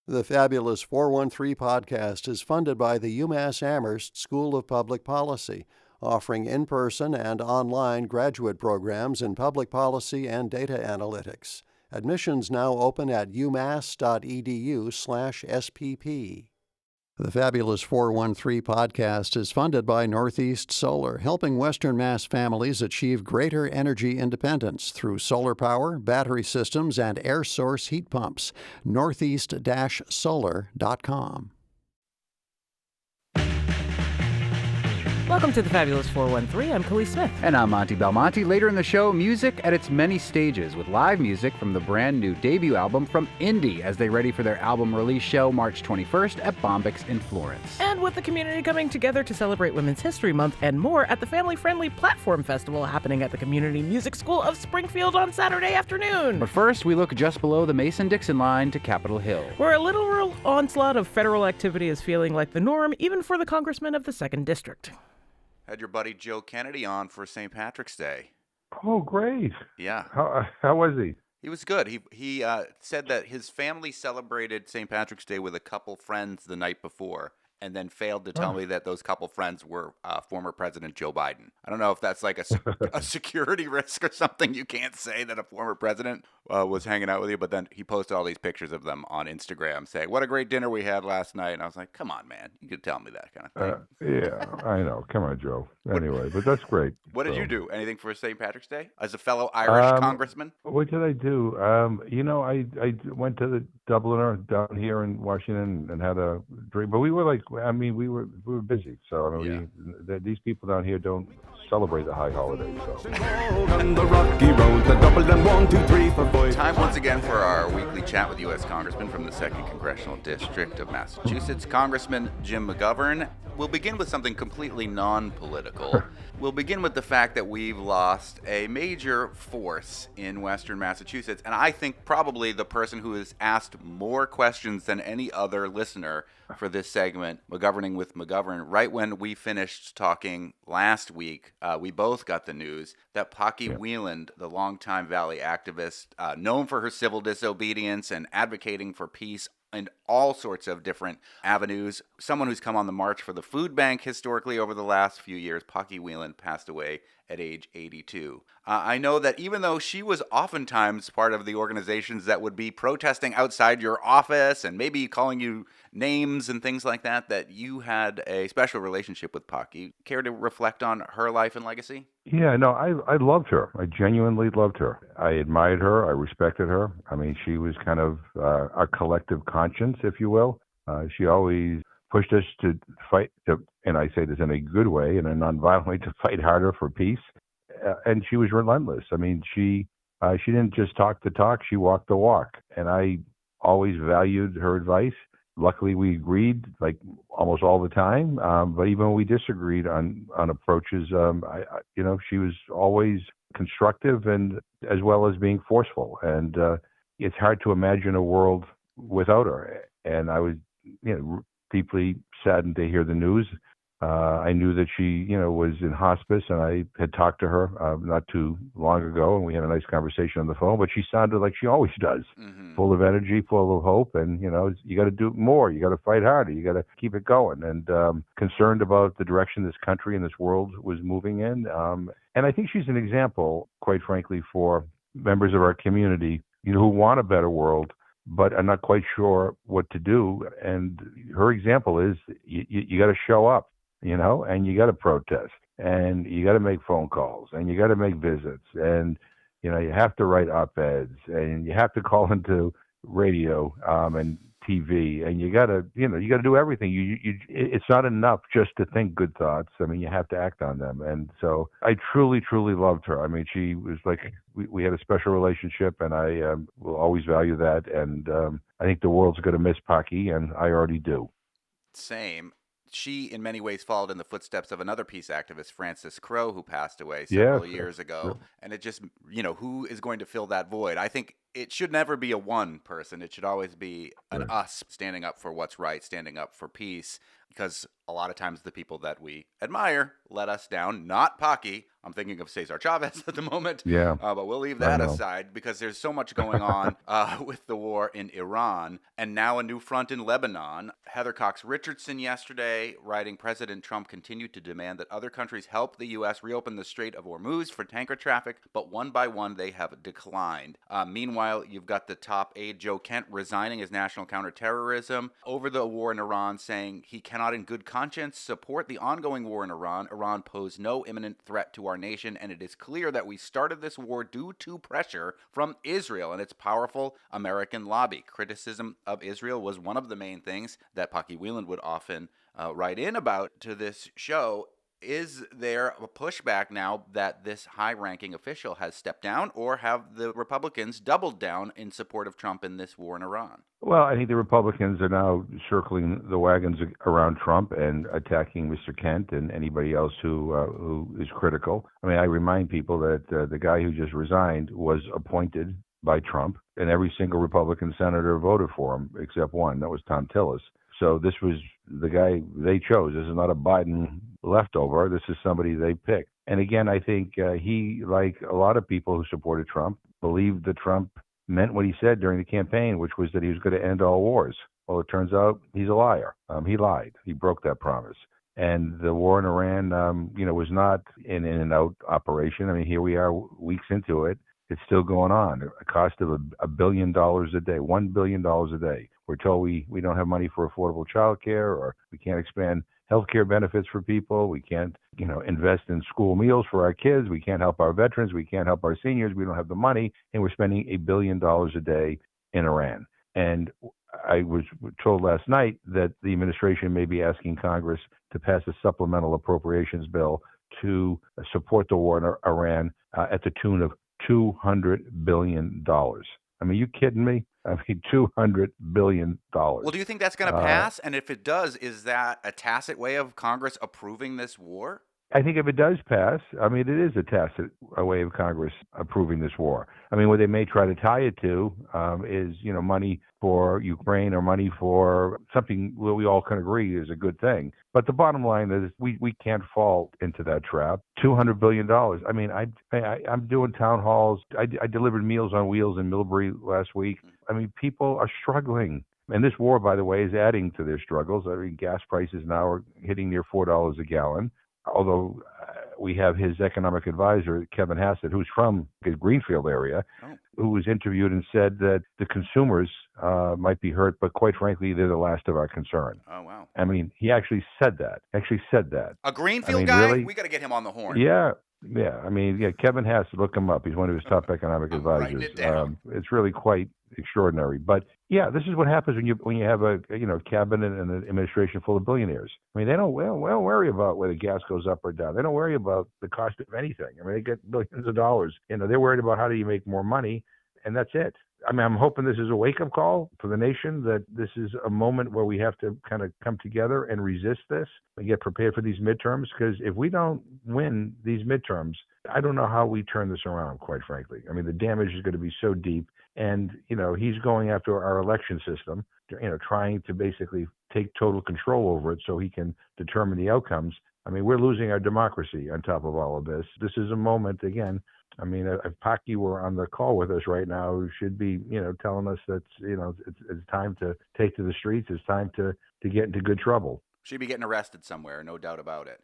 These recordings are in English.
The Fabulous 413 podcast is funded by the UMass Amherst School of Public Policy, offering in-person and online graduate programs in public policy and data analytics. Admissions now open at umass.edu/SPP. The Fabulous 413 podcast is funded by Northeast Solar, helping Western Mass families achieve greater energy independence through solar power, battery systems, and air source heat pumps. Northeast-solar.com. Welcome to the Fabulous 413. I'm Khalees Smith. And I'm Monty Belmonte. Later in the show, music at its many stages with live music from the brand new debut album from Indie as they ready for their album release show March 21st at Bombyx in Florence. And with the community coming together to celebrate Women's History Month and more at the family-friendly Platform Festival happening at the Community Music School of Springfield on Saturday afternoon. But first, we look just below the Mason-Dixon line to Capitol Hill, where a literal onslaught of federal activity is feeling like the norm even for the congressman of the 2nd District. Had your buddy Joe Kennedy on for St. Patrick's Day. Oh, great. Yeah. How was he? He was good. He said that his family celebrated St. Patrick's Day with a couple friends the night before, and then failed to tell me that those couple friends were former President Joe Biden. I don't know if that's like a security risk or something. You can't say that a former president was hanging out with you, but then he posted all these pictures of them on Instagram saying, what a great dinner we had last night. And I was like, come on, man. You could tell me that kind of thing. Yeah, I know. Come on, Joe. Anyway, but that's great. What did you do? Anything for St. Patrick's Day as a fellow Irish congressman? What did I do? I went to the Dubliner down here in Washington and had a drink. But we were busy. So these people down here don't celebrate the high holidays. So. Time once again for our weekly chat with U.S. Congressman from the 2nd Congressional District of Massachusetts, Congressman Jim McGovern. We'll begin with something completely non-political. We'll begin with the fact that we've lost a major force in Western Massachusetts, and I think probably the person who has asked more questions than any other listener for this segment, McGoverning with McGovern. Right when we finished talking last week, we both got the news that Pocky Wieland, the longtime Valley activist, known for her civil disobedience and advocating for peace in all sorts of different avenues, someone who's come on the march for the food bank historically over the last few years, Pocky Wieland passed away at age 82. I know that even though she was oftentimes part of the organizations that would be protesting outside your office and maybe calling you names and things like that, that you had a special relationship with Pocky. Care to reflect on her life and legacy? Yeah, no, I loved her. I genuinely loved her. I admired her. I respected her. I mean, she was kind of our collective conscience, if you will. She always pushed us to fight, and I say this in a good way, in a nonviolent way, to fight harder for peace. And she was relentless. I mean, she didn't just talk the talk, she walked the walk. And I always valued her advice. Luckily, we agreed like almost all the time. But even when we disagreed on approaches, she was always constructive and as well as being forceful. And it's hard to imagine a world without her. And I was, deeply saddened to hear the news. I knew that she, was in hospice, and I had talked to her not too long ago, and we had a nice conversation on the phone. But she sounded like she always does, full of energy, full of hope, and you got to do more. You got to fight harder. You got to keep it going. And concerned about the direction this country and this world was moving in. And I think she's an example, quite frankly, for members of our community, who want a better world, but are not quite sure what to do. And her example is you got to show up, and you got to protest, and you got to make phone calls, and you got to make visits, and you have to write op-eds, and you have to call into radio and TV, and you got to do everything. It's not enough just to think good thoughts. I mean, you have to act on them. And so I truly, truly loved her. I mean, she was like, we had a special relationship, and I will always value that. And I think the world's going to miss Pocky, and I already do. Same. She, in many ways, followed in the footsteps of another peace activist, Frances Crowe, who passed away several years ago. Sure. And it just, who is going to fill that void? I think it should never be a one person. It should always be an us standing up for what's right, standing up for peace, because a lot of times the people that we admire let us down, not Paki. I'm thinking of Cesar Chavez at the moment. Yeah. But we'll leave that aside because there's so much going on with the war in Iran and now a new front in Lebanon. Heather Cox Richardson yesterday writing, President Trump continued to demand that other countries help the U.S. reopen the Strait of Hormuz for tanker traffic, but one by one they have declined. Meanwhile, you've got the top aide, Joe Kent, resigning as national counterterrorism over the war in Iran, saying he cannot in good conscience support the ongoing war in Iran. Iran posed no imminent threat to our nation, and it is clear that we started this war due to pressure from Israel and its powerful American lobby. Criticism of Israel was one of the main things that Paki Wieland would often write in about to this show. Is there a pushback now that this high-ranking official has stepped down, or have the Republicans doubled down in support of Trump in this war in Iran? Well, I think the Republicans are now circling the wagons around Trump and attacking Mr. Kent and anybody else who is critical. I mean, I remind people that the guy who just resigned was appointed by Trump, and every single Republican senator voted for him except one. That was Tom Tillis. So this was the guy they chose. This is not a Biden leftover. This is somebody they picked. And again, I think he, like a lot of people who supported Trump, believed that Trump meant what he said during the campaign, which was that he was going to end all wars. Well, it turns out he's a liar. He lied. He broke that promise. And the war in Iran, was not an in-and-out operation. I mean, here we are weeks into it. It's still going on. A cost of $1 billion a day, $1 billion a day. We're told we don't have money for affordable child care, or we can't expand health care benefits for people. We can't, invest in school meals for our kids. We can't help our veterans. We can't help our seniors. We don't have the money. And we're spending $1 billion a day in Iran. And I was told last night that the administration may be asking Congress to pass a supplemental appropriations bill to support the war in Iran at the tune of $200 billion. I mean, you kidding me? I mean, $200 billion. Well, do you think that's going to pass? And if it does, is that a tacit way of Congress approving this war? I think if it does pass, I mean, it is a tacit way of Congress approving this war. I mean, what they may try to tie it to is, money for Ukraine or money for something where we all can agree is a good thing. But the bottom line is we can't fall into that trap. $200 billion. I mean, I'm doing town halls. I delivered Meals on Wheels in Millbury last week. I mean, people are struggling. And this war, by the way, is adding to their struggles. I mean, gas prices now are hitting near $4 a gallon. Although we have his economic advisor, Kevin Hassett, who's from the Greenfield area, who was interviewed and said that the consumers might be hurt, but quite frankly, they're the last of our concern. Oh, wow. I mean, he actually said that. A Greenfield guy? Really? We got to get him on the horn. Yeah. I mean, Kevin Hassett, look him up. He's one of his top economic advisors. Writing it down. It's really quite extraordinary. But yeah, this is what happens when you have a cabinet and an administration full of billionaires. I mean, they don't worry about whether gas goes up or down. They don't worry about the cost of anything. I mean, they get billions of dollars. They're worried about how do you make more money, and that's it. I mean, I'm hoping this is a wake-up call for the nation, that this is a moment where we have to kind of come together and resist this and get prepared for these midterms, because if we don't win these midterms, I don't know how we turn this around, quite frankly. I mean, the damage is going to be so deep, and, he's going after our election system, trying to basically take total control over it so he can determine the outcomes. I mean, we're losing our democracy on top of all of this. This is a moment, again. I mean, if Paki were on the call with us right now, he should be, telling us that, it's time to take to the streets. It's time to get into good trouble. She'd be getting arrested somewhere, no doubt about it.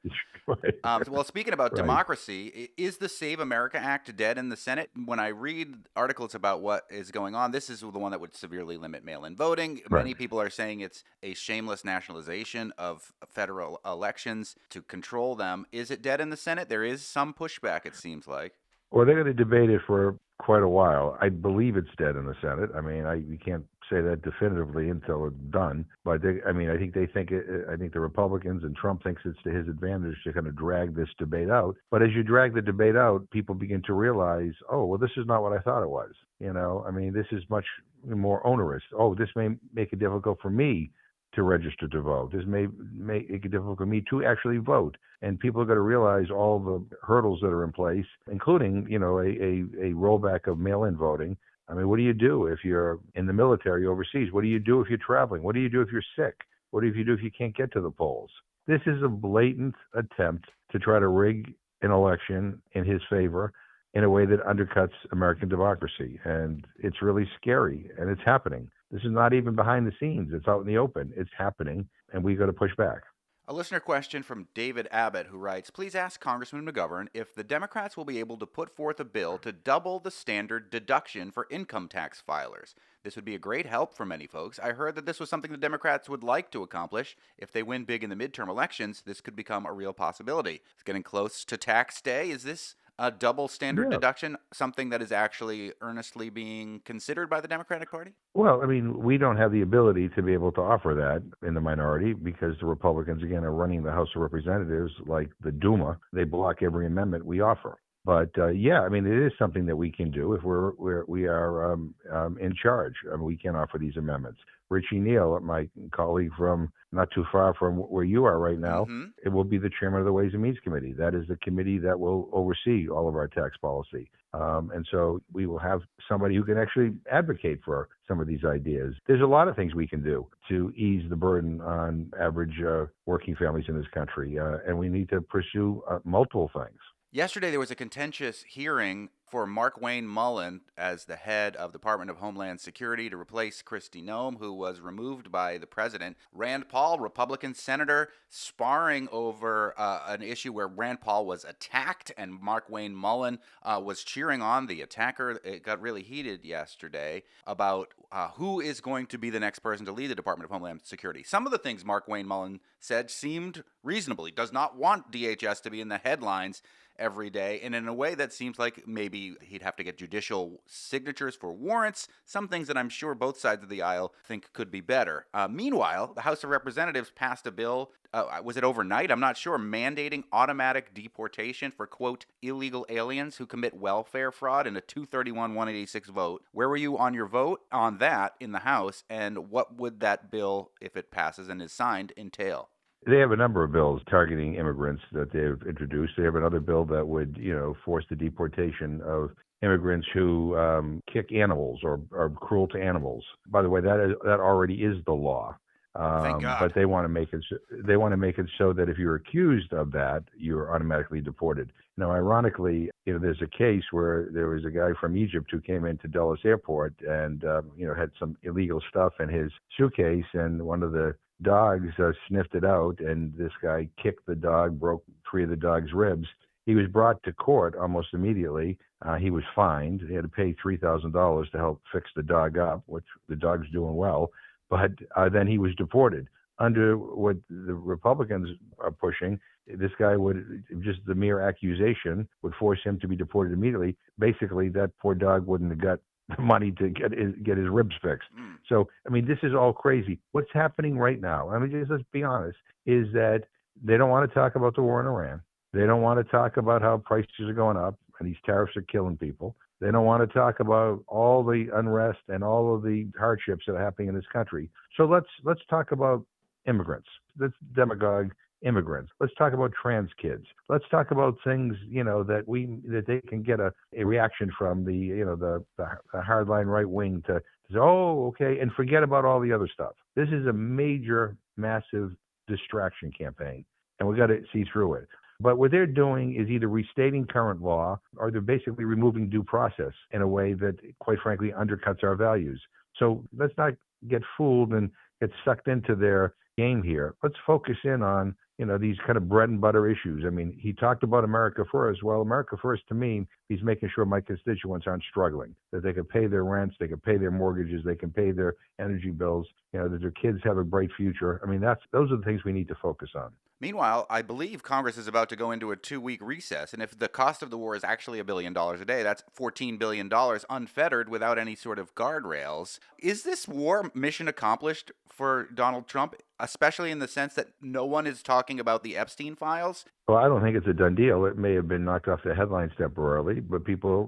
Right. Well, speaking about democracy, is the Save America Act dead in the Senate? When I read articles about what is going on, this is the one that would severely limit mail-in voting. Right. Many people are saying it's a shameless nationalization of federal elections to control them. Is it dead in the Senate? There is some pushback, it seems like. Well, they're going to debate it for quite a while. I believe it's dead in the Senate. I mean, we can't say that definitively until it's done. But I think they think I think the Republicans and Trump thinks it's to his advantage to kind of drag this debate out. But as you drag the debate out, people begin to realize, oh, well, this is not what I thought it was. I mean, this is much more onerous. Oh, this may make it difficult for me to register to vote. This may make it difficult for me to actually vote. And people are going to realize all the hurdles that are in place, including, a rollback of mail-in voting. I mean, what do you do if you're in the military overseas? What do you do if you're traveling? What do you do if you're sick? What do you do if you can't get to the polls? This is a blatant attempt to try to rig an election in his favor in a way that undercuts American democracy. And it's really scary, and it's happening. This is not even behind the scenes. It's out in the open. It's happening, and we got to push back. A listener question from David Abbott, who writes, please ask Congressman McGovern if the Democrats will be able to put forth a bill to double the standard deduction for income tax filers. This would be a great help for many folks. I heard that this was something the Democrats would like to accomplish. If they win big in the midterm elections, this could become a real possibility. It's getting close to tax day. Is this a double standard deduction something that is actually earnestly being considered by the Democratic Party? Well, I mean, we don't have the ability to be able to offer that in the minority because the Republicans, again, are running the House of Representatives like the Duma. They block every amendment we offer. But yeah, I mean, it is something that we can do if we are in charge. I mean, we can offer these amendments. Richie Neal, my colleague from not too far from where you are right now, it will be the chairman of the Ways and Means Committee. That is the committee that will oversee all of our tax policy. And so we will have somebody who can actually advocate for some of these ideas. There's a lot of things we can do to ease the burden on average working families in this country, and we need to pursue multiple things. Yesterday, there was a contentious hearing for Markwayne Mullin as the head of the Department of Homeland Security to replace Kristi Noem, who was removed by the president. Rand Paul, Republican senator, sparring over an issue where Rand Paul was attacked and Markwayne Mullin was cheering on the attacker. It got really heated yesterday about who is going to be the next person to lead the Department of Homeland Security. Some of the things Markwayne Mullin said seemed reasonable. He does not want DHS to be in the headlines every day, and in a way that seems like maybe he'd have to get judicial signatures for warrants, some things that I'm sure both sides of the aisle think could be better. Meanwhile, the House of Representatives passed a bill, was it overnight? I'm not sure, mandating automatic deportation for, quote, illegal aliens who commit welfare fraud in a 231-186 vote. Where were you on your vote on that in the House, and what would that bill, if it passes and is signed, entail? They have a number of bills targeting immigrants that they've introduced. They have another bill that would, force the deportation of immigrants who kick animals or are cruel to animals. By the way, that already is the law. Thank God. But they want to make it so that if you're accused of that, you're automatically deported. Now, ironically, there's a case where there was a guy from Egypt who came into Dulles Airport and had some illegal stuff in his suitcase, and one of the dogs sniffed it out, and this guy kicked the dog, broke 3 of the dog's ribs. He was brought to court almost immediately. He was fined. He had to pay $3,000 to help fix the dog up, which the dog's doing well. But then he was deported. Under what the Republicans are pushing, this guy would, just the mere accusation would force him to be deported immediately. Basically, that poor dog wouldn't have got the money to get his ribs fixed. So, I mean, this is all crazy. What's happening right now, I mean, just let's be honest, is that they don't want to talk about the war in Iran. They don't want to talk about how prices are going up and these tariffs are killing people. They don't want to talk about all the unrest and all of the hardships that are happening in this country. So let's talk about immigrants. Let's demagogue immigrants. Let's talk about trans kids. Let's talk about things, that they can get a reaction from the hardline right wing to say, oh, okay, and forget about all the other stuff. This is a major, massive distraction campaign, and we've got to see through it. But what they're doing is either restating current law or they're basically removing due process in a way that, quite frankly, undercuts our values. So let's not get fooled and get sucked into their game here. Let's focus in on, these kind of bread and butter issues. I mean, he talked about America First. Well, America First to me, he's making sure my constituents aren't struggling, that they can pay their rents, they can pay their mortgages, they can pay their energy bills, that their kids have a bright future. I mean, those are the things we need to focus on. Meanwhile, I believe Congress is about to go into a 2-week recess, and if the cost of the war is actually $1 billion a day, that's $14 billion unfettered without any sort of guardrails. Is this war mission accomplished for Donald Trump, especially in the sense that no one is talking about the Epstein files? Well, I don't think it's a done deal. It may have been knocked off the headlines temporarily, but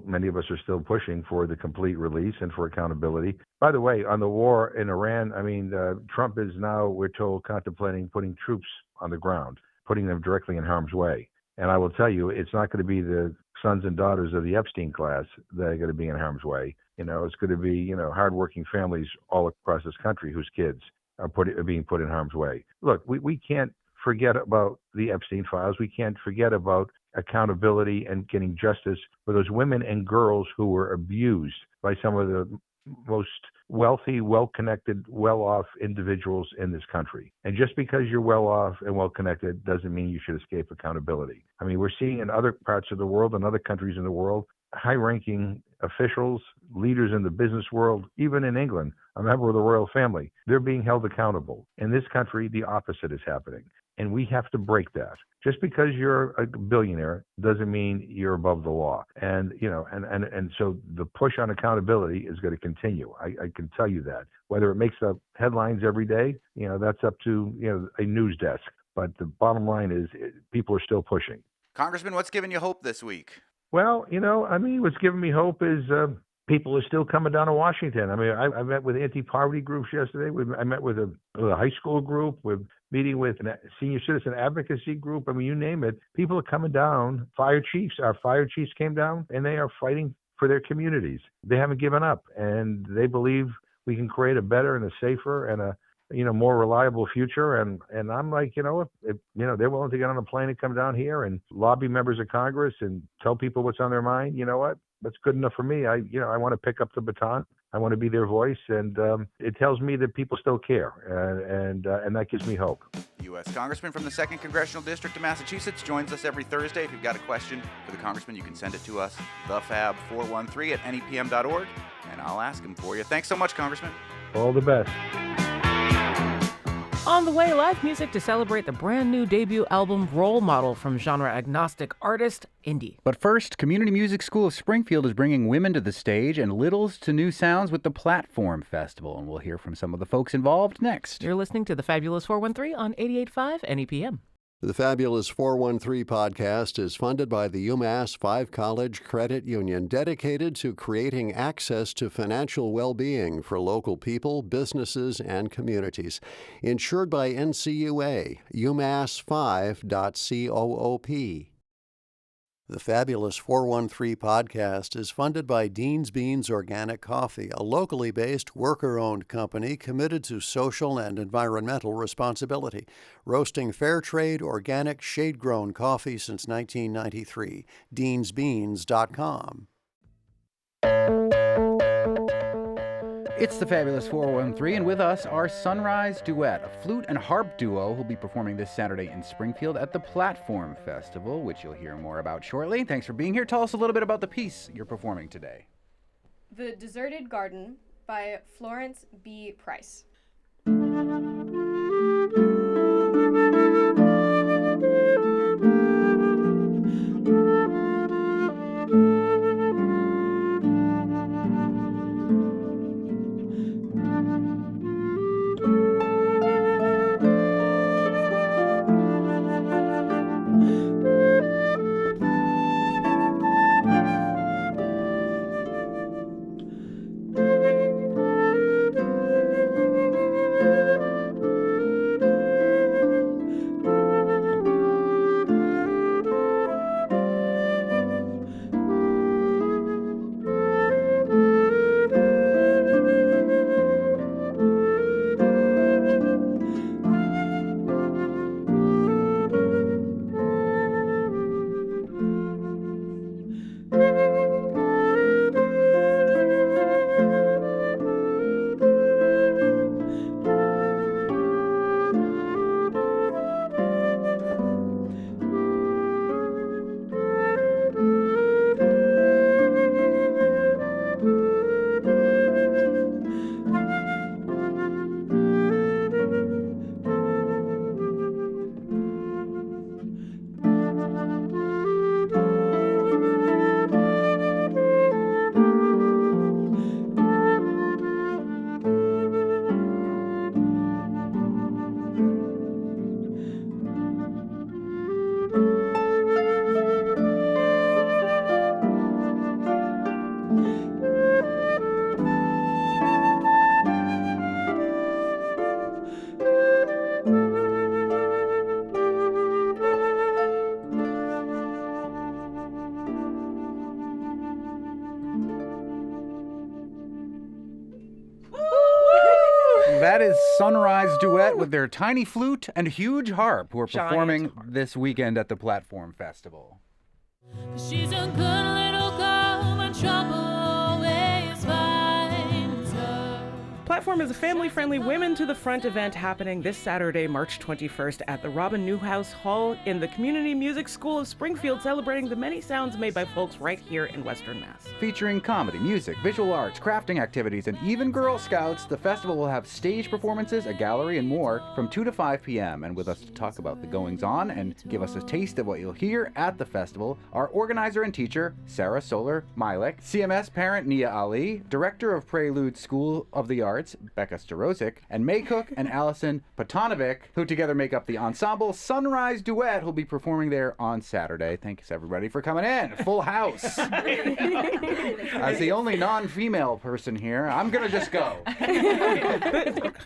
many of us are still pushing for the complete release and for accountability. By the way, on the war in Iran, I mean, Trump is now, we're told, contemplating putting troops on the ground, putting them directly in harm's way. And I will tell you, it's not going to be the sons and daughters of the Epstein class that are going to be in harm's way. It's going to be, hardworking families all across this country whose kids are being put in harm's way. Look, we can't forget about the Epstein files. We can't forget about accountability and getting justice for those women and girls who were abused by some of the most wealthy, well-connected, well-off individuals in this country. And just because you're well-off and well-connected doesn't mean you should escape accountability. I mean, we're seeing in other parts of the world and other countries in the world, high-ranking officials, leaders in the business world, even in England, a member of the royal family, they're being held accountable. In this country, the opposite is happening. And we have to break that. Just because you're a billionaire doesn't mean you're above the law. And, and so the push on accountability is going to continue. I can tell you that. Whether it makes the headlines every day, that's up to, a news desk. But the bottom line is people are still pushing. Congressman, what's giving you hope this week? Well, what's giving me hope is people are still coming down to Washington. I mean, I met with anti-poverty groups yesterday. I met with a high school group. We're meeting with a senior citizen advocacy group. I mean, you name it. People are coming down. Our fire chiefs came down, and they are fighting for their communities. They haven't given up, and they believe we can create a better and a safer and a more reliable future. And I'm like, if they're willing to get on a plane and come down here and lobby members of Congress and tell people what's on their mind, you know what? That's good enough for me. I want to pick up the baton. I want to be their voice, and it tells me that people still care, and that gives me hope. U.S. Congressman from the 2nd Congressional District of Massachusetts joins us every Thursday. If you've got a question for the Congressman, you can send it to us, thefab413@nepm.org, and I'll ask him for you. Thanks so much, Congressman. All the best. On the way, live music to celebrate the brand new debut album Role Model from genre-agnostic artist Indie. But first, Community Music School of Springfield is bringing women to the stage and littles to new sounds with the Platform Festival, and we'll hear from some of the folks involved next. You're listening to The Fabulous 413 on 88.5 NEPM. The Fabulous 413 podcast is funded by the UMass 5 College Credit Union, dedicated to creating access to financial well-being for local people, businesses, and communities. Insured by NCUA, umass5.coop. The Fabulous 413 podcast is funded by Dean's Beans Organic Coffee, a locally based, worker-owned company committed to social and environmental responsibility, roasting fair trade, organic, shade-grown coffee since 1993. DeansBeans.com. It's the Fabulous 413, and with us are Sunrise Duet, a flute and harp duo who'll be performing this Saturday in Springfield at the Platform Festival, which you'll hear more about shortly. Thanks for being here. Tell us a little bit about the piece you're performing today. The Deserted Garden by Florence B. Price. Sunrise Duet with their tiny flute and huge harp, who are Giant performing harp. this weekend at the Platform Festival. She's a good little girl, but trouble always finds her. Platform is a family-friendly Women to the Front event happening this Saturday, March 21st at the Robin Newhouse Hall in the Community Music School of Springfield, celebrating the many sounds made by folks right here in Western Mass. Featuring comedy, music, visual arts, crafting activities, and even Girl Scouts, the festival will have stage performances, a gallery, and more from 2 to 5 p.m. And with us to talk about the goings-on and give us a taste of what you'll hear at the festival are organizer and teacher Sarah Soler-Milek, CMS parent Nia Ali, director of Prelude School of the Arts Becca Starozik, and May Cook and Allison Potanovic, who together make up the ensemble Sunrise Duet, who'll be performing there on Saturday. Thanks everybody for coming in. Full house. As the only non-female person here, I'm gonna just go.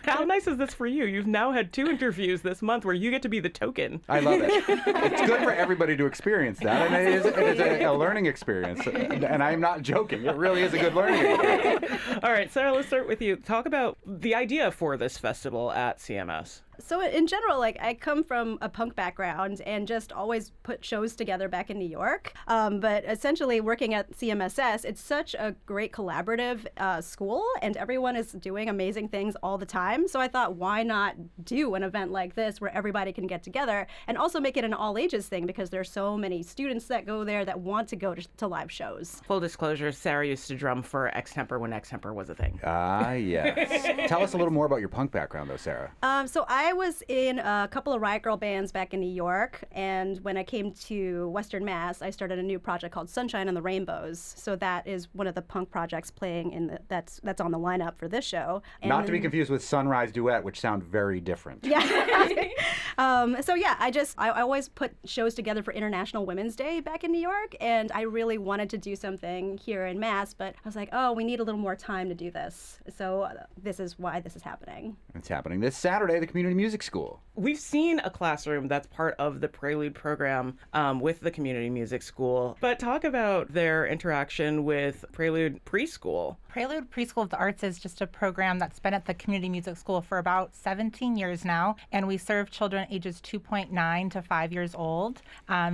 How nice is this for you? You've now had 2 interviews this month where you get to be the token. I love it. It's good for everybody to experience that, and it is a learning experience. And I'm not joking. It really is a good learning experience. All right, Sarah, let's start with you. Talk about the idea for this festival at CMS. So in general, like, I come from a punk background and just always put shows together back in New York. But essentially working at CMSS, it's such a great collaborative school, and everyone is doing amazing things all the time. So I thought, why not do an event like this where everybody can get together and also make it an all ages thing, because there's so many students that go there that want to go to live shows. Full disclosure, Sarah used to drum for Extemper when Extemper was a thing. Ah, yes. Tell us a little more about your punk background, though, Sarah. So I was in a couple of Riot Girl bands back in New York, and when I came to Western Mass, I started a new project called Sunshine and the Rainbows. So that is one of the punk projects playing in that's on the lineup for this show. Not to be confused with Sunrise Duet, which sound very different. Yeah. So yeah, I always put shows together for International Women's Day back in New York, and I really wanted to do something here in Mass, but I was like, oh, we need a little more time to do this. So this is why this is happening. It's happening this Saturday at the Community Music School. We've seen a classroom that's part of the Prelude program with the Community Music School, but talk about their interaction with Prelude Preschool. Prelude Preschool of the Arts is just a program that's been at the Community Music School for about 17 years now, and we serve children ages 2.9 to 5 years old.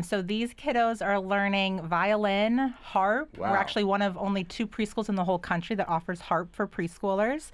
So these kiddos are learning violin, harp. Wow. We're actually one of only 2 preschools in the whole country that offers harp for preschoolers.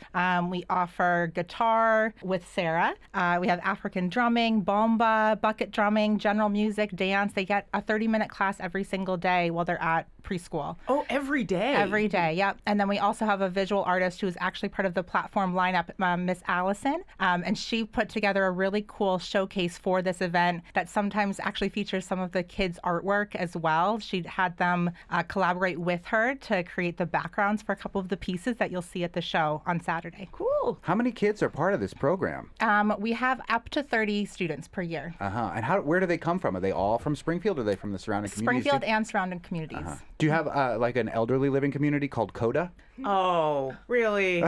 We offer guitar with Sarah. We have African drumming, bomba, bucket drumming, general music, dance. They get a 30-minute class every single day while they're at preschool. Oh, every day? Every day, yep. And then we also have a visual artist who is actually part of the platform lineup, Miss Allison, and she put together a really cool showcase for this event that sometimes actually features some of the kids' artwork as well. She had them collaborate with her to create the backgrounds for a couple of the pieces that you'll see at the show on Saturday. Cool. How many kids are part of this program? We have up to 30 students per year. And where do they come from? Are they all from Springfield, or are they from the surrounding communities? Springfield and surrounding communities. Do you have like an elderly living community called CODA? Oh, really?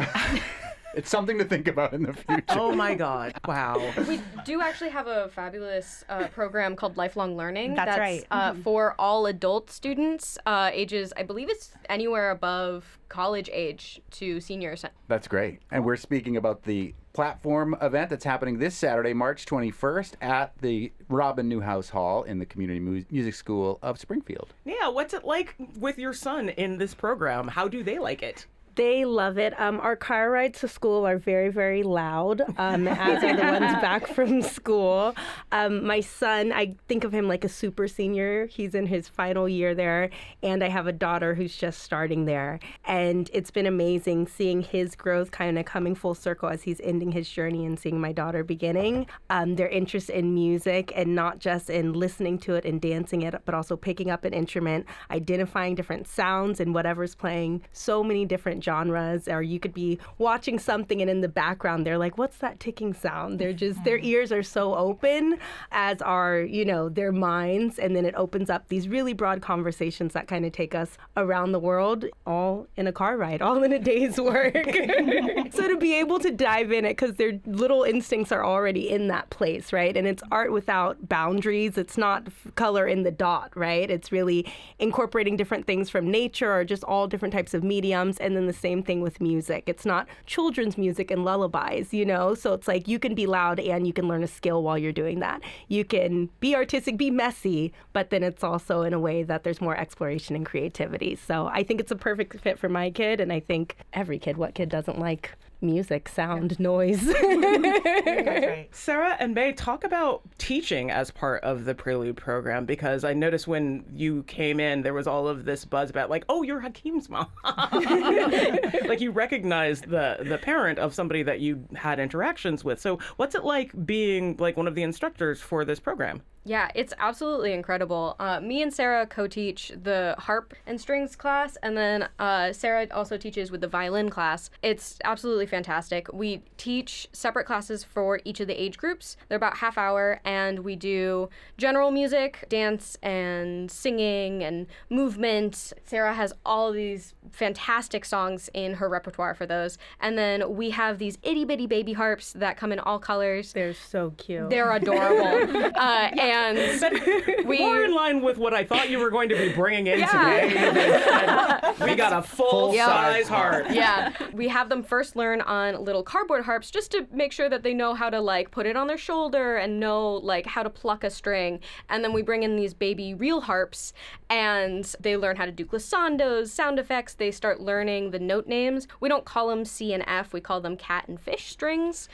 It's something to think about in the future. Oh my God. Wow. We do actually have a fabulous program called Lifelong Learning. That's right. For all adult students, ages, I believe it's anywhere above college age to seniors. That's great. And we're speaking about the platform event that's happening this Saturday, March 21st at the Robin Newhouse Hall in the Community Music School of Springfield. Yeah, what's it like with your son in this program? How do they like it? They love it. Our car rides to school are very, very loud, as are the ones back from school. My son, I think of him like a super senior. He's in his final year there, and I have a daughter who's just starting there. And it's been amazing seeing his growth kind of coming full circle as he's ending his journey and seeing my daughter beginning. Their interest in music, and not just in listening to it and dancing it, but also picking up an instrument, identifying different sounds and whatever's playing. So many different genres, or you could be watching something and in the background they're like, what's that ticking sound? They're just, their ears are so open, as are, their minds, and then it opens up these really broad conversations that kind of take us around the world, all in a car ride, all in a day's work. So to be able to dive in it, because their little instincts are already in that place, right? And it's art without boundaries. It's not color in the dot, right? It's really incorporating different things from nature, or just all different types of mediums, and then the same thing with music. It's not children's music and lullabies, So it's like you can be loud and you can learn a skill while you're doing that. You can be artistic, be messy, but then it's also in a way that there's more exploration and creativity. So I think it's a perfect fit for my kid, and I think every kid, what kid doesn't like music, sound, noise? Right. Sarah and May, talk about teaching as part of the Prelude program, because I noticed when you came in, there was all of this buzz about like, oh, you're Hakeem's mom. Like you recognized the parent of somebody that you had interactions with. So what's it like being like one of the instructors for this program? Yeah, it's absolutely incredible. Me and Sarah co-teach the harp and strings class, and then Sarah also teaches with the violin class. It's absolutely fantastic. We teach separate classes for each of the age groups. They're about half hour, and we do general music, dance, and singing, and movement. Sarah has all of these fantastic songs in her repertoire for those. And then we have these itty-bitty baby harps that come in all colors. They're so cute. They're adorable. And more in line with what I thought you were going to be bringing in today. We got a full-size harp. Yeah. We have them first learn on little cardboard harps just to make sure that they know how to like put it on their shoulder and know like how to pluck a string. And then we bring in these baby real harps, and they learn how to do glissandos, sound effects. They start learning the note names. We don't call them C and F. We call them cat and fish strings.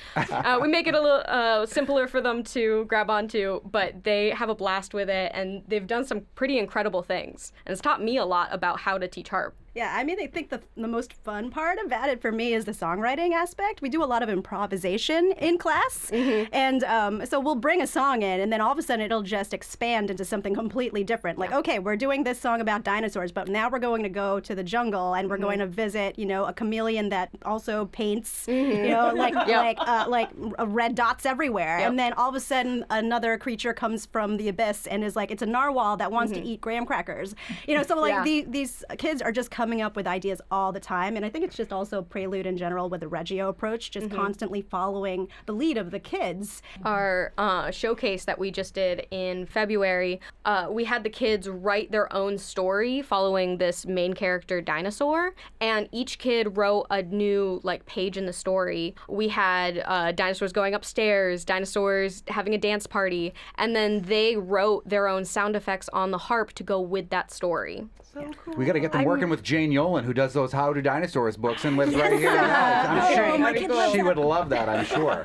We make it a little simpler for them to grab onto, but they have a blast with it, and they've done some pretty incredible things. And it's taught me a lot about how to teach harp. Yeah, I mean, I think the most fun part about it for me is the songwriting aspect. We do a lot of improvisation in class, and so we'll bring a song in, and then all of a sudden it'll just expand into something completely different. Like, okay, we're doing this song about dinosaurs, but now we're going to go to the jungle, and we're going to visit, a chameleon that also paints, like red dots everywhere. And then all of a sudden another creature comes from the abyss and is like, it's a narwhal that wants to eat graham crackers. So like these kids are just coming up with ideas all the time, and I think it's just also Prelude in general with the Reggio approach, just constantly following the lead of the kids. Our showcase that we just did in February, we had the kids write their own story following this main character dinosaur, and each kid wrote a new page in the story. We had dinosaurs going upstairs, dinosaurs having a dance party, and then they wrote their own sound effects on the harp to go with that story. So cool. We got to get them working with Jane Yolen, who does those How to Dinosaurs books and lives right here in the house. She would love that, I'm sure.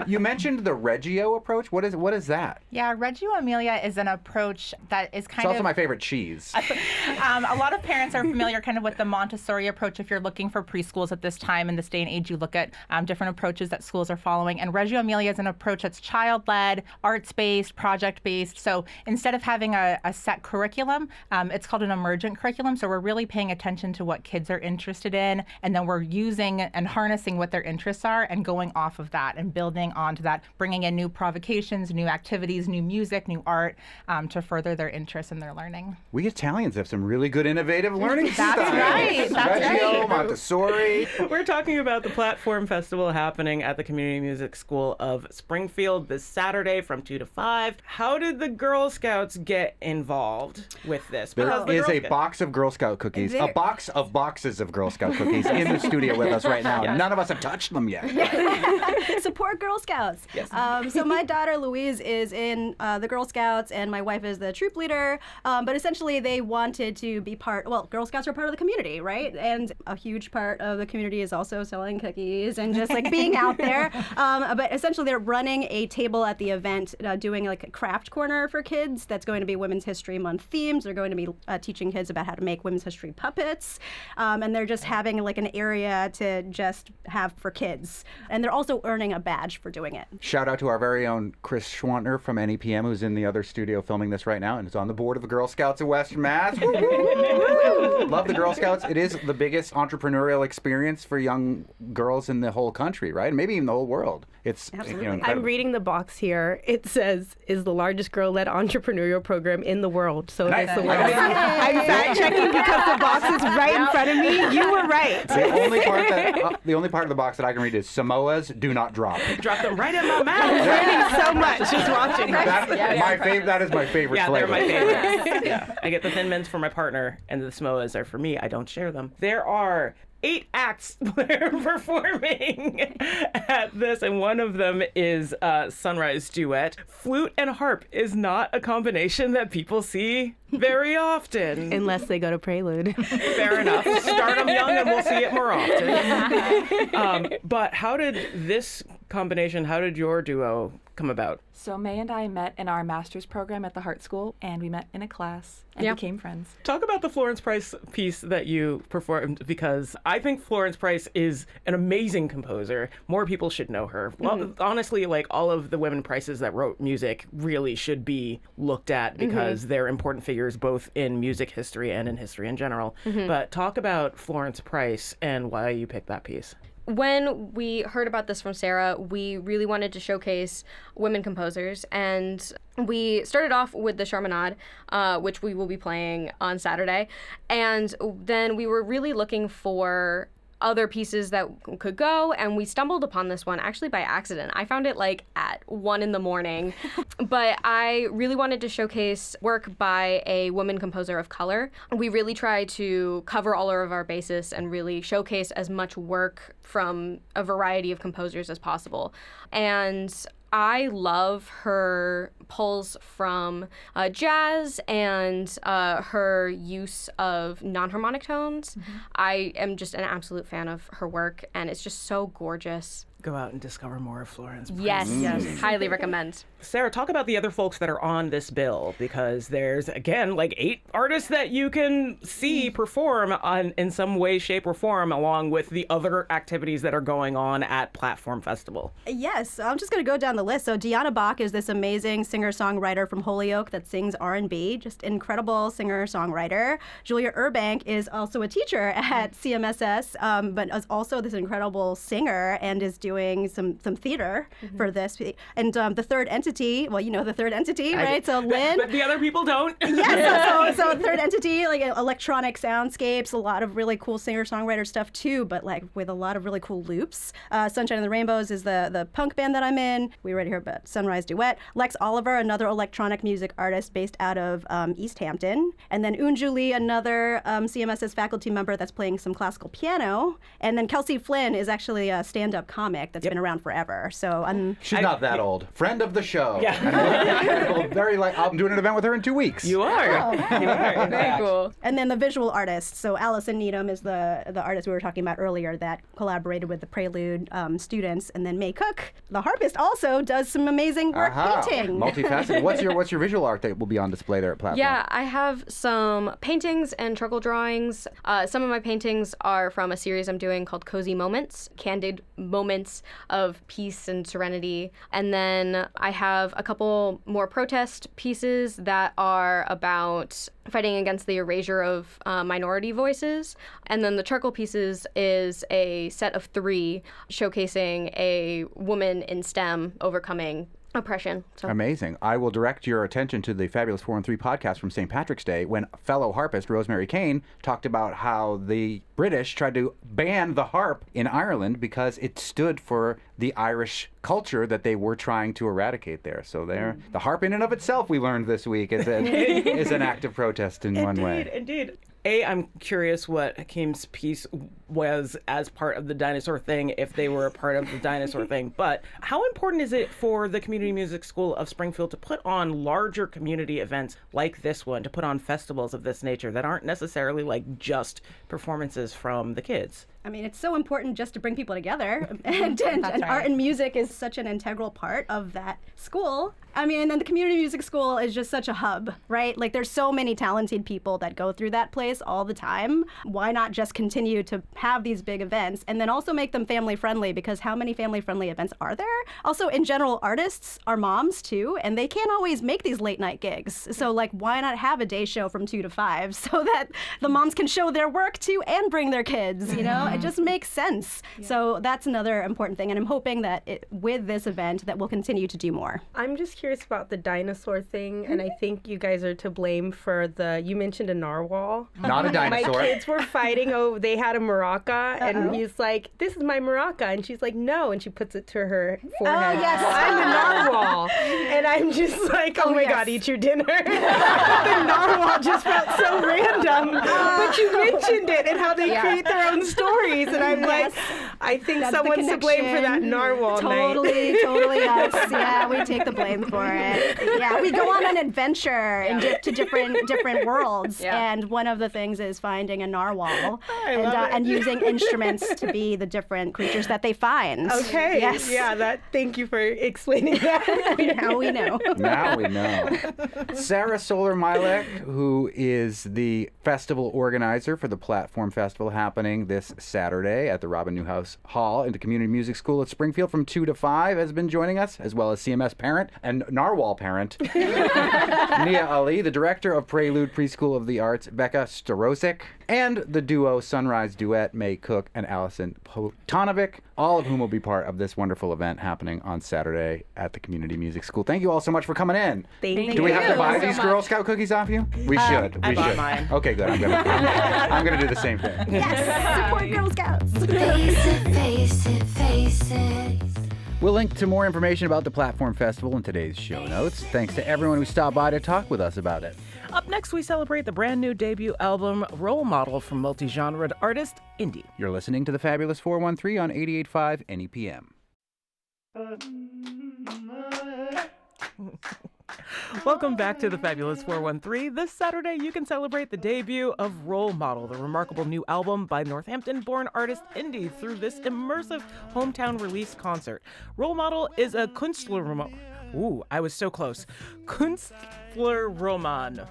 You mentioned the Reggio approach. What is that? Yeah, Reggio Emilia is an approach that is kind It's also my favorite cheese. A lot of parents are familiar kind of with the Montessori approach. If you're looking for preschools at this time, in this day and age, you look at different approaches that schools are following. And Reggio Emilia is an approach that's child-led, arts-based, project-based. So instead of having a set curriculum, it's called an emergent curriculum. So we're really paying attention to what kids are interested in, and then we're using and harnessing what their interests are and going off of that and building onto that, bringing in new provocations, new activities, new music, new art to further their interests and their learning. We Italians have some really good innovative learning That's styles. right. That's Reggio, right. Montessori. We're talking about the Platform Festival happening at the Community Music School of Springfield this Saturday from 2 to 5. How did the Girl Scouts get involved with this? There Because the is Girl a Scouts- box of Girl Scout cookies, a box of boxes of Girl Scout cookies in the studio with us right now. Yes. None of us have touched them yet. Support Girl Scouts. Yes. So my daughter Louise is in the Girl Scouts, and my wife is the troop leader. But essentially, they wanted to be part. Well, Girl Scouts are part of the community, right? And a huge part of the community is also selling cookies and just being out there. But essentially, they're running a table at the event, doing a craft corner for kids. That's going to be Women's History Month themes. They're going to be teaching kids about how to make Women's History puppets, and they're just having an area to just have for kids. And they're also earning a badge for doing it. Shout out to our very own Chris Schwantner from NEPM, who's in the other studio filming this right now and is on the board of the Girl Scouts of Western Mass. Love the Girl Scouts. It is the biggest entrepreneurial experience for young girls in the whole country, right? Maybe even the whole world. It's incredible. I'm reading the box here. It says, is the largest girl-led entrepreneurial program in the world. So Nice. it's the largest. I'm fact-checking because the box is right in front of me. You were right. The only part of the box that I can read is Samoas do not drop. Drop them right in my mouth. Learning so much just watching. That is my favorite Yeah, flavor. they're my favorites. Yeah. I get the Thin Mints for my partner, and the Samoas are for me. I don't share them. There are 8 acts performing at this, and one of them is Sunrise Duet. Flute and harp is not a combination that people see very often. Unless they go to Prelude. Fair enough. Start them young and we'll see it more often. But how did this combination, how did your duo come about? So May and I met in our master's program at the Hart School, and we met in a class and became friends. Talk about the Florence Price piece that you performed, because I think Florence Price is an amazing composer. More people should know her. Well, honestly, like all of the women Prices that wrote music really should be looked at because they're important figures both in music history and in history in general. But talk about Florence Price and why you picked that piece. When we heard about this from Sarah, we really wanted to showcase women composers, and we started off with the Charmenade, which we will be playing on Saturday, and then we were really looking for other pieces that could go, and we stumbled upon this one actually by accident. I found it like at 1 a.m, but I really wanted to showcase work by a woman composer of color. We really tried to cover all of our bases and really showcase as much work from a variety of composers as possible. And I love her pulls from jazz and her use of non-harmonic tones. I am just an absolute fan of her work, and it's just so gorgeous. Go out and discover more of Florence Price. Yes, highly recommend. Sarah, talk about the other folks that are on this bill, because there's, again, like 8 artists that you can see perform in some way, shape, or form, along with the other activities that are going on at Platform Festival. Yes, I'm just going to go down the list. So Deanna Bach is this amazing singer-songwriter from Holyoke that sings R&B, just incredible singer-songwriter. Julia Urbank is also a teacher at CMSS, but is also this incredible singer and is doing some theater for this. And the Third Entity, well, you know the Third Entity, right? So Lynn. But the other people don't. Yes, so Third Entity, like electronic soundscapes, a lot of really cool singer-songwriter stuff too, but like with a lot of really cool loops. Sunshine and the Rainbows is the punk band that I'm in. We already heard about Sunrise Duet. Lex Oliver, another electronic music artist based out of East Hampton. And then Unju Lee, another CMSS faculty member that's playing some classical piano. And then Kelsey Flynn is actually a stand-up comic that's been around forever. So She's not that old. Friend of the show. Yeah. I'm doing an event with her in 2 weeks. You are. You are. Very cool. And then the visual artists. So Allison Needham is the artist we were talking about earlier that collaborated with the Prelude students. And then May Cook, the harpist, also does some amazing work painting. Multifaceted. What's your visual art that will be on display there at Platform? Yeah, I have some paintings and charcoal drawings. Some of my paintings are from a series I'm doing called Cozy Moments, candid moments of peace and serenity. And then I have a couple more protest pieces that are about fighting against the erasure of minority voices. And then the charcoal pieces is a set of 3 showcasing a woman in STEM overcoming oppression. So. Amazing. I will direct your attention to the Fabulous 413 podcast from St. Patrick's Day when fellow harpist Rosemary Kane talked about how the British tried to ban the harp in Ireland because it stood for the Irish culture that they were trying to eradicate there. So the harp in and of itself, we learned this week, is an act of protest in one way. Indeed. I'm curious what Hakeem's piece was as part of the dinosaur thing, if they were a part of the dinosaur thing. But how important is it for the Community Music School of Springfield to put on larger community events like this one, to put on festivals of this nature that aren't necessarily like just performances from the kids? I mean, it's so important just to bring people together, and right. art and music is such an integral part of that school. I mean, and then the community music school is just such a hub, right? Like, there's so many talented people that go through that place all the time. Why not just continue to have these big events and then also make them family friendly? Because how many family friendly events are there? Also, in general, artists are moms too, and they can't always make these late night gigs. So, like, why not have a day show from 2 to 5 so that the moms can show their work too and bring their kids, you know? It just makes sense. Yeah. So that's another important thing, and I'm hoping that with this event that we'll continue to do more. I'm just curious about the dinosaur thing, and I think you guys are to blame for you mentioned a narwhal. Not a dinosaur. My kids were fighting, they had a maraca, and he's like, this is my maraca, and she's like, no, and she puts it to her forehead. Oh, yes. I'm a narwhal. And I'm just like, oh my God, eat your dinner. The narwhal just felt so random. But you mentioned it and how they create their own stories. And I'm like, I think someone's to blame for that narwhal Totally us. Yeah, we take the blame for it. Yeah, we go on an adventure to different worlds. And one of the things is finding a narwhal and using instruments to be the different creatures that they find. Okay. Yes. Yeah, thank you for explaining that. Now we know. Now we know. Sarah Soler-Milek, who is the festival organizer for the Platform Festival happening this Saturday at the Robin Newhouse Hall in the Community Music School at Springfield from 2 to 5, has been joining us, as well as CMS parent and narwhal parent, Nia Ali, the director of Prelude Preschool of the Arts, Becca Starosik, and the duo Sunrise Duet, May Cook and Allison Potanovic, all of whom will be part of this wonderful event happening on Saturday at the Community Music School. Thank you all so much for coming in. Thank you. Do we have to buy these Girl Scout cookies off you? We should. I bought mine. Okay, good. I'm gonna do the same thing. Yes, support Girl Scouts. Face it. We'll link to more information about the Platform Festival in today's show notes. Thanks to everyone who stopped by to talk with us about it. Up next, we celebrate the brand new debut album, Role Model, from multi-genred artist Indie. You're listening to the Fabulous 413 on 88.5 NEPM. Welcome back to the Fabulous 413. This Saturday, you can celebrate the debut of Role Model, the remarkable new album by Northampton-born artist Indie, through this immersive hometown release concert. Role Model is a Künstlerroman. Ooh, I was so close. Künstlerroman.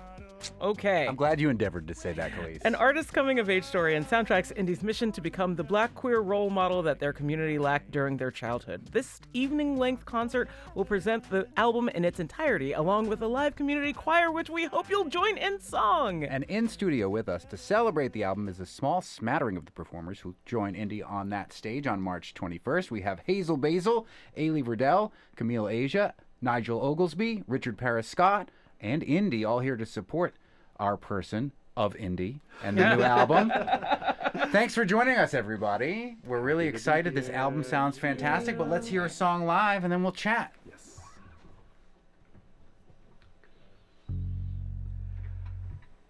Okay. I'm glad you endeavored to say that, Khalees. An artist's coming-of-age story and soundtracks Indie's mission to become the black queer role model that their community lacked during their childhood. This evening-length concert will present the album in its entirety, along with a live community choir, which we hope you'll join in song. And in studio with us to celebrate the album is a small smattering of the performers who join Indie on that stage on March 21st. We have Hazel Basil, Ailey Verdell, Camille Asia, Nigel Oglesby, Richard Paris Scott, and Indie, all here to support our person of Indie and the new album. Thanks for joining us, everybody. We're really excited. This album sounds fantastic, but let's hear a song live and then we'll chat. Yes.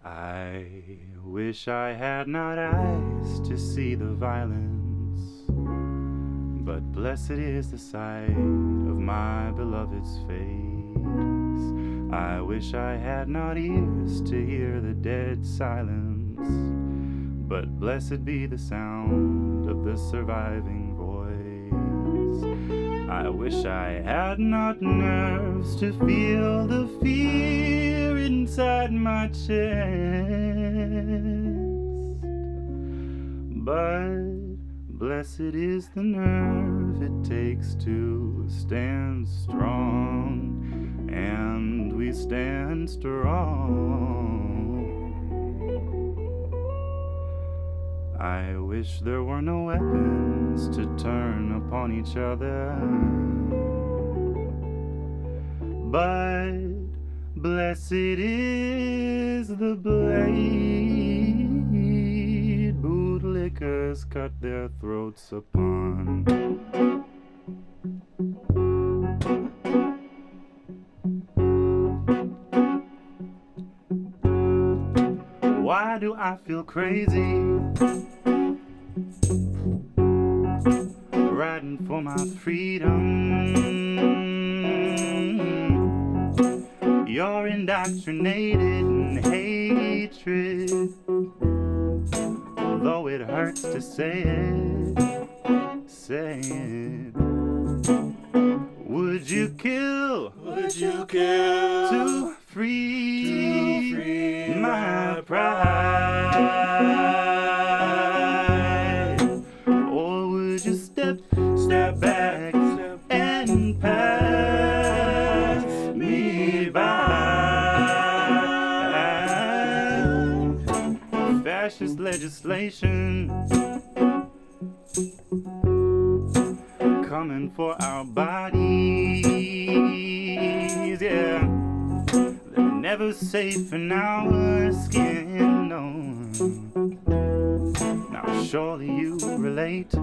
I wish I had not eyes to see the violence, but blessed is the sight of my beloved's face. I wish I had not ears to hear the dead silence, but blessed be the sound of the surviving voice. I wish I had not nerves to feel the fear inside my chest, but blessed is the nerve it takes to stand strong, and we stand strong. I wish there were no weapons to turn upon each other, but blessed is the blade bootlickers cut their throats upon. Why do I feel crazy riding for my freedom? You're indoctrinated in hatred, though it hurts to say it, say it. Would you kill to free my pride? Or would you step back and pass me by? Fascist legislation coming for our bodies, yeah. They're never safe in our skin, no. Now surely you relate.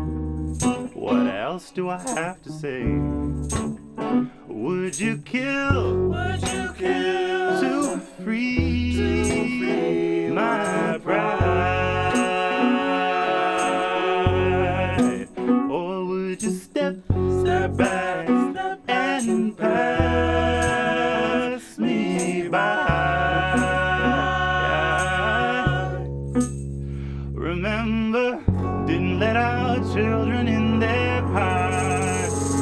What else do I have to say? Would you kill to free my pride? Or would you step back and pass me by? Remember, didn't let our children in their parks.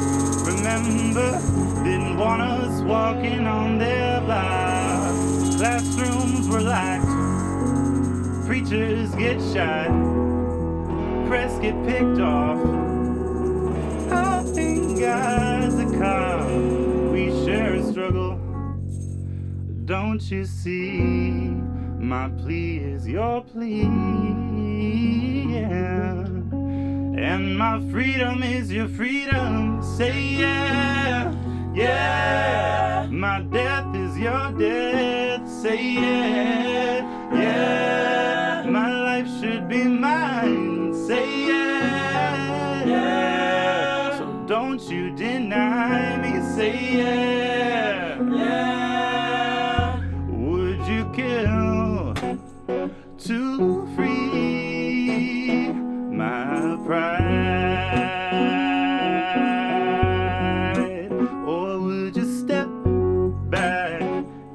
Remember, didn't want us walking on their blocks. Classrooms were locked, preachers get shot, press get picked off. I think God's a cop, we share a struggle. Don't you see, my plea is your plea, yeah. And my freedom is your freedom. Say yeah, yeah. My death is your death. Say yeah, yeah. My life should be mine. Say yeah, yeah. So don't you deny me. Say yeah, yeah. Would you kill to free my pride? Or would you step back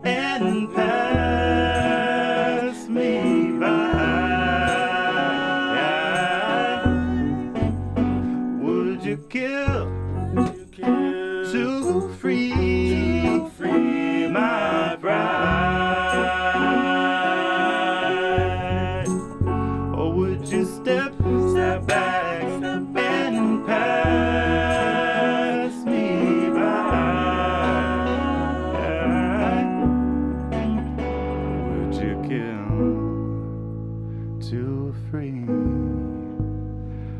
and pass me by? Would you kill to free my pride? Or would you step back and pass me by? Would you kill to free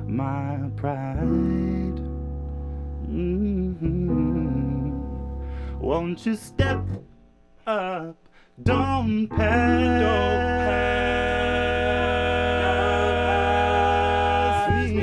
my pride? Won't you step up? Don't pass me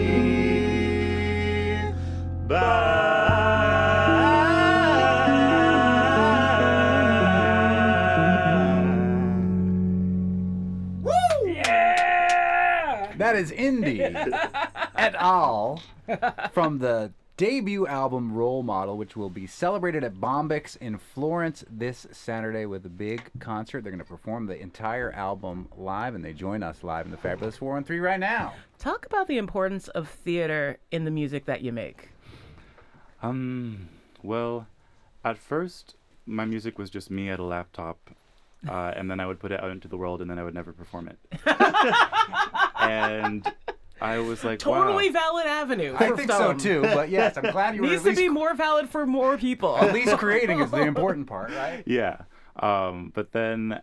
That is Indy et al. From the debut album Role Model, which will be celebrated at Bombix in Florence this Saturday with a big concert. They're going to perform the entire album live, and they join us live in the Fabulous 413 right now. Talk about the importance of theater in the music that you make. Well, at first, my music was just me at a laptop, and then I would put it out into the world, and then I would never perform it. And I was like, Totally wow. valid avenue. I think so too, but yes, I'm glad you were Needs at least, to be more valid for more people. at least creating is the important part, right? Yeah. But then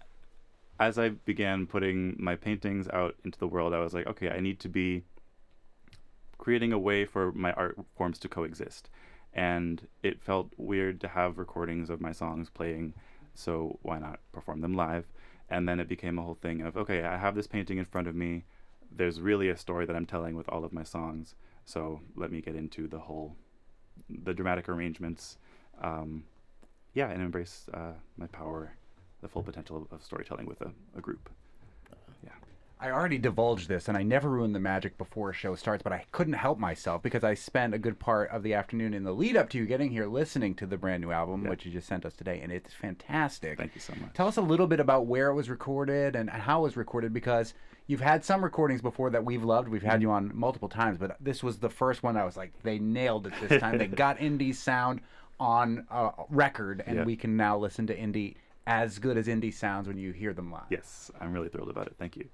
as I began putting my paintings out into the world, I was like, okay, I need to be creating a way for my art forms to coexist. And it felt weird to have recordings of my songs playing, so why not perform them live? And then it became a whole thing of, okay, I have this painting in front of me. There's really a story that I'm telling with all of my songs. So let me get into the dramatic arrangements, and embrace my power, the full potential of storytelling with a group. Yeah. I already divulged this, and I never ruin the magic before a show starts, but I couldn't help myself because I spent a good part of the afternoon in the lead up to you getting here listening to the brand new album, which you just sent us today, and it's fantastic. Thank you so much. Tell us a little bit about where it was recorded and how it was recorded, because you've had some recordings before that we've loved. We've had you on multiple times, but this was the first one I was like, they nailed it this time. They got Indy's sound on record, and we can now listen to Indy as good as Indy sounds when you hear them live. Yes, I'm really thrilled about it. Thank you.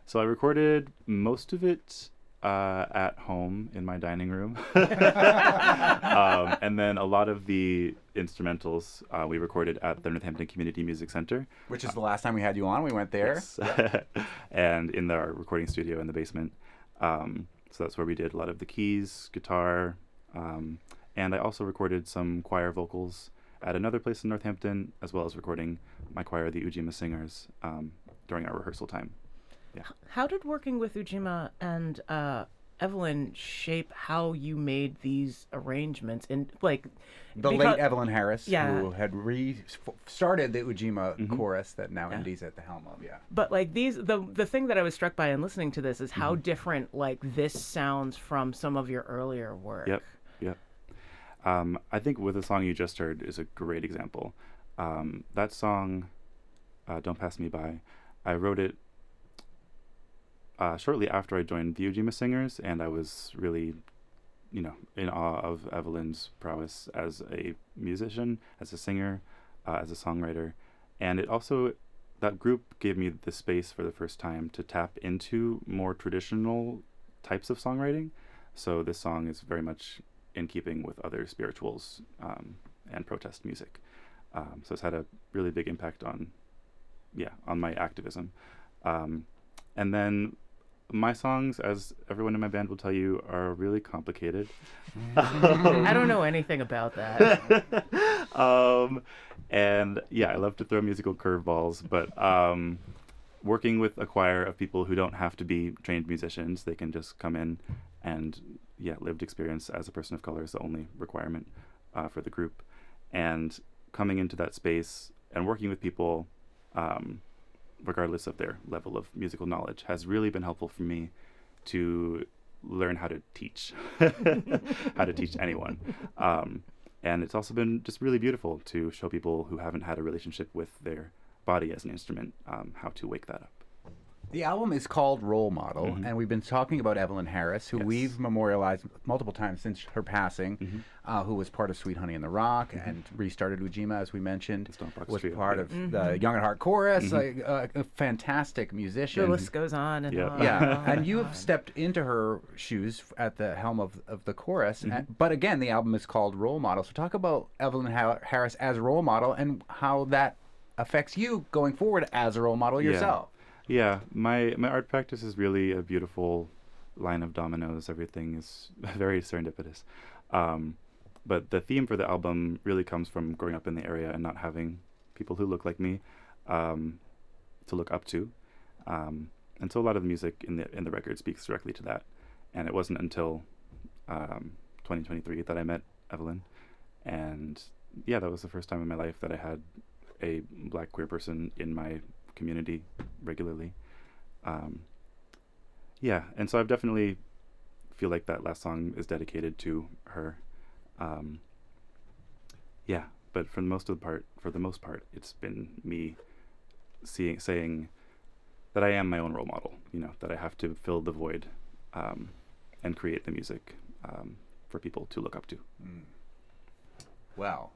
So I recorded most of it at home in my dining room. And then a lot of the instrumentals we recorded at the Northampton Community Music Center. Which is the last time we had you on. We went there. Yes. And in our recording studio in the basement. So that's where we did a lot of the keys, guitar, and I also recorded some choir vocals at another place in Northampton, as well as recording my choir, the Ujima Singers, during our rehearsal time. Yeah. How did working with Ujima and Evelyn shape how you made these arrangements? And like the late Evelyn Harris, Yeah. who had started the Ujima chorus that now Indy's at the helm of. Yeah. But like the thing that I was struck by in listening to this is how different like this sounds from some of your earlier work. Yep. I think with the song you just heard is a great example. That song, Don't Pass Me By, I wrote it shortly after I joined the Ujima Singers, and I was really, in awe of Evelyn's prowess as a musician, as a singer, as a songwriter. And it also, that group gave me the space for the first time to tap into more traditional types of songwriting. So this song is very much in keeping with other spirituals and protest music. So it's had a really big impact on my activism. And then my songs, as everyone in my band will tell you, are really complicated. I don't know anything about that. And I love to throw musical curveballs, but working with a choir of people who don't have to be trained musicians, they can just come in and lived experience as a person of color is the only requirement for the group. And coming into that space and working with people regardless of their level of musical knowledge has really been helpful for me to learn how to teach anyone. And it's also been just really beautiful to show people who haven't had a relationship with their body as an instrument how to wake that up. The album is called Role Model, and we've been talking about Evelyn Harris, who we've memorialized multiple times since her passing, who was part of Sweet Honey in the Rock and restarted Ujima, as we mentioned, was part of the Young at Heart Chorus, a fantastic musician. The list goes on and on. Yeah, and you have stepped into her shoes at the helm of the chorus, but again, the album is called Role Model. So talk about Evelyn Harris as a role model and how that affects you going forward as a role model yourself. Yeah, my art practice is really a beautiful line of dominoes. Everything is very serendipitous. But the theme for the album really comes from growing up in the area and not having people who look like me to look up to. And so a lot of the music in the record speaks directly to that. And it wasn't until 2023 that I met Evelyn. And that was the first time in my life that I had a Black queer person in my community regularly. And so I've definitely feel like that last song is dedicated to her. But for the most part, it's been me saying that I am my own role model, that I have to fill the void and create the music for people to look up to. Well,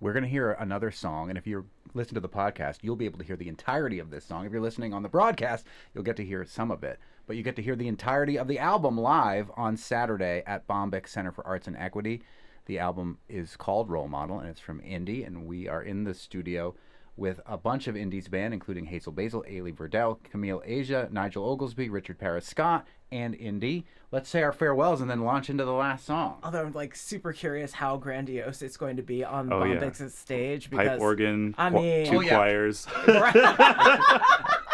we're going to hear another song, and if you listen to the podcast, you'll be able to hear the entirety of this song. If you're listening on the broadcast, you'll get to hear some of it. But you get to hear the entirety of the album live on Saturday at Bombyx Center for Arts and Equity. The album is called Role Model, and it's from Indy, and we are in the studio with a bunch of Indy's band, including Hazel Basil, Ailey Verdell, Camille Asia, Nigel Oglesby, Richard Paris Scott, and Indy. Let's say our farewells and then launch into the last song. Although I'm super curious how grandiose it's going to be on Bombyx's stage. Because, pipe organ, I two choirs.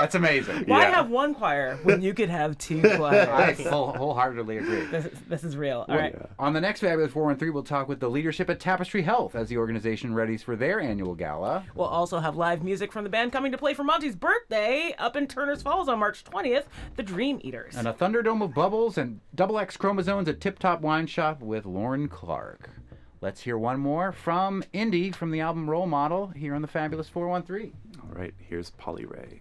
That's amazing. Why have one choir when you could have two choirs? I wholeheartedly agree. This is real. All right. On the next Fabulous 413, we'll talk with the leadership at Tapestry Health as the organization readies for their annual gala. We'll also have live music from the band coming to play for Monty's birthday up in Turner's Falls on March 20th, the Dream Eaters. And a Thunderdome of Bubbles and Double X Chromosomes at Tip Top Wine Shop with Lauren Clark. Let's hear one more from Indy from the album Role Model here on the Fabulous 413. All right, here's Polly Ray.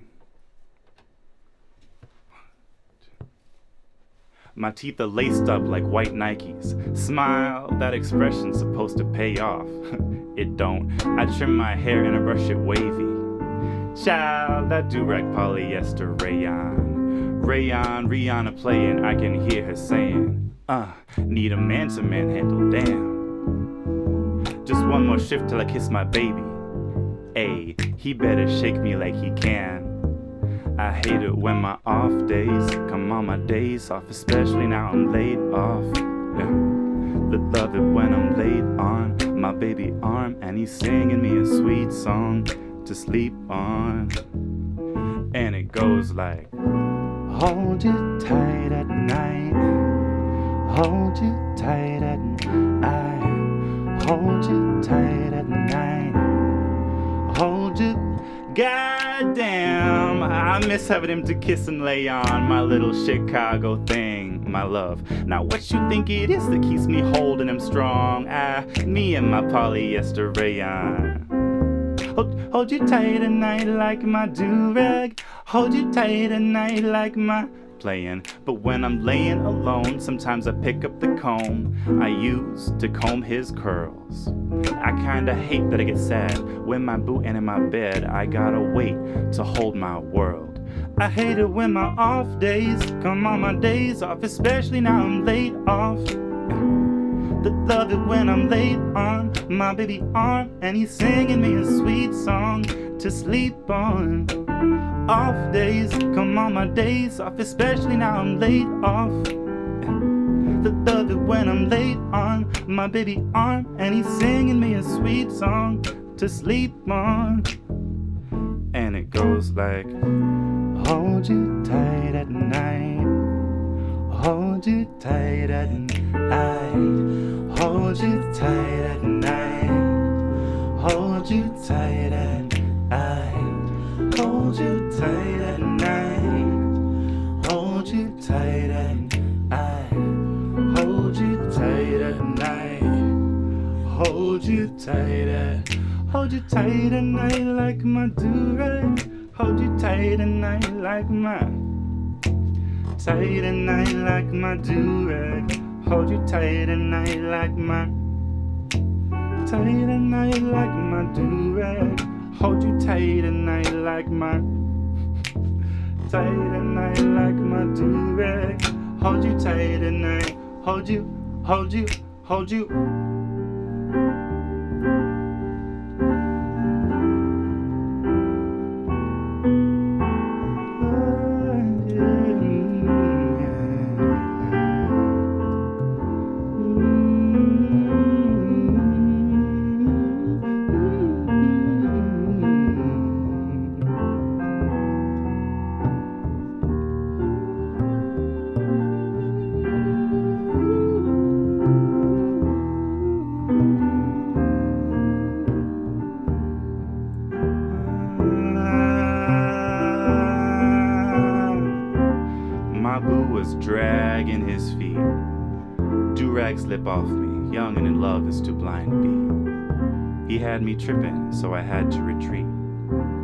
My teeth are laced up like white Nikes. Smile, that expression's supposed to pay off. It don't. I trim my hair and I brush it wavy. Child, that do-rag polyester rayon. Rayon, Rihanna playing, I can hear her saying, need a man to manhandle, damn. Just one more shift till I kiss my baby. Ayy, he better shake me like he can. I hate it when my off days come on my days off, especially now I'm laid off. Yeah. Love it when I'm laid on my baby arm and he's singing me a sweet song to sleep on. And it goes like, hold it tight at night. hold you tight at night. Hold you tight at night. Hold you. Goddamn, I miss having him to kiss and lay on, my little Chicago thing, my love. Now what you think it is that keeps me holding him strong? Me and my polyester rayon. Hold you tight at night like my do-rag. Hold you tight at night like my playing. But when I'm laying alone, sometimes I pick up the comb I use to comb his curls. I kinda hate that I get sad when my boo ain't in my bed. I gotta wait to hold my world. I hate it when my off days come on my days off, especially now I'm laid off. Love it when I'm laid on my baby arm and he's singing me a sweet song to sleep on. Off days come on my days off, especially now I'm laid off. Love it when I'm laid on my baby arm and he's singing me a sweet song to sleep on. And it goes like, hold you tight at night. Hold you tight at night. Hold you tight at night. Hold you tight at night. Hold you tight at night. Hold you tight at night. Hold you tight at night. Hold you tight at. Hold you tight at night like my do-rag. Hold you tight at night like my. Tight at night like my do-rag. Hold you tight at night like my. Tight at night like my do-rag. Hold you tight at night like my. Tight at night like my do-rag. Hold you tight at night. Hold you, hold you, hold you. Dragging his feet, do-rag slip off me, young and in love as to blind be. He had me tripping, so I had to retreat.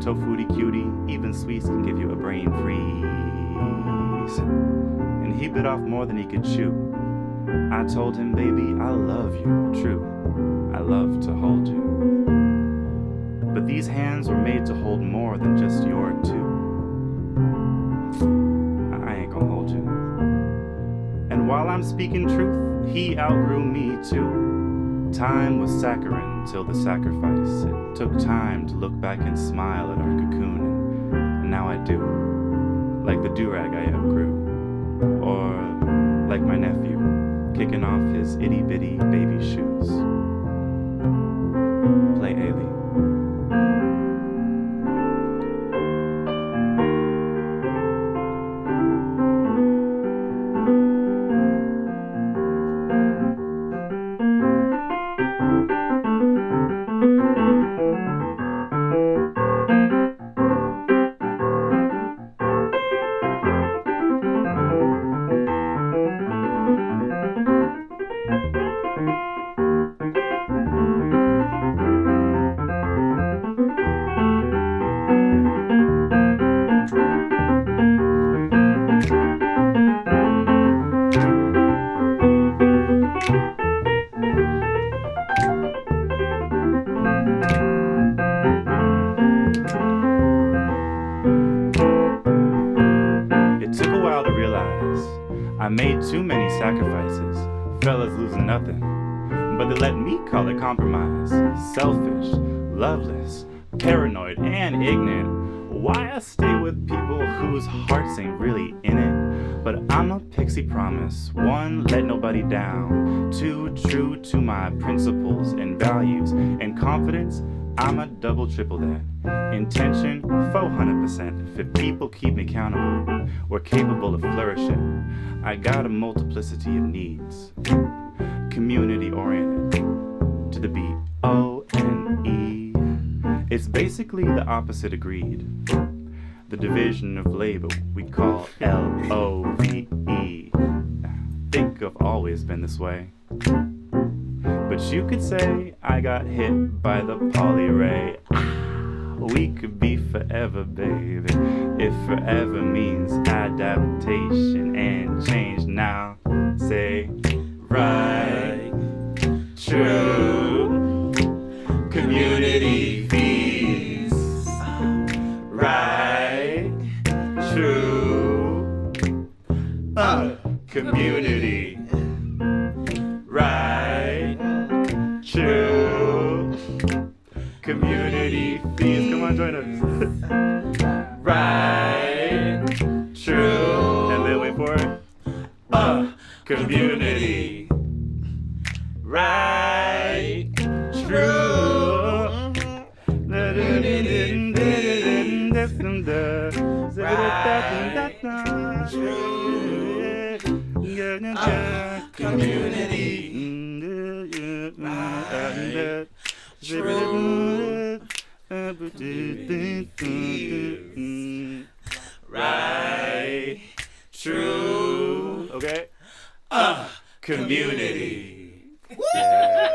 Tofuti cutie, even sweets can give you a brain freeze. And he bit off more than he could chew. I told him, baby, I love you, true. I love to hold you. But these hands were made to hold more than just your two. I ain't gonna hold you. And while I'm speaking truth, he outgrew me too. Time was saccharine till the sacrifice. It took time to look back and smile at our cocoon, and now I do. Like the do-rag I outgrew. Or like my nephew, kicking off his itty-bitty baby shoes. Play Ailey. I made too many sacrifices, fellas losing nothing, but they let me call it compromise. Selfish, loveless, paranoid, and ignorant. Why I stay with people whose hearts ain't really in it? But I'm a pixie promise. 1, let nobody down. 2, true to my principles and values and confidence. I'm a double triple that. Intention, 400%. If people keep me accountable, we're capable of flourishing. I got a multiplicity of needs. Community oriented. To the beat, O-N-E. It's basically the opposite of greed. The division of labor we call L-O-V-E. Think I've always been this way. But you could say I got hit by the poly ray. We could be forever, baby, if forever means adaptation and change. Now say right, true, community feeds. Right, true, community. Right, true, community feeds. Come on, join us. Right, true, and then wait for it. Community. Right, true. Community. Right, true. Okay. Community. Yeah.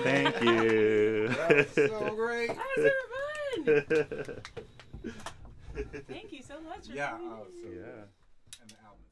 Thank you. That's so great. That was super fun. Thank you so much. For yeah. coming. Oh, so yeah. And the album.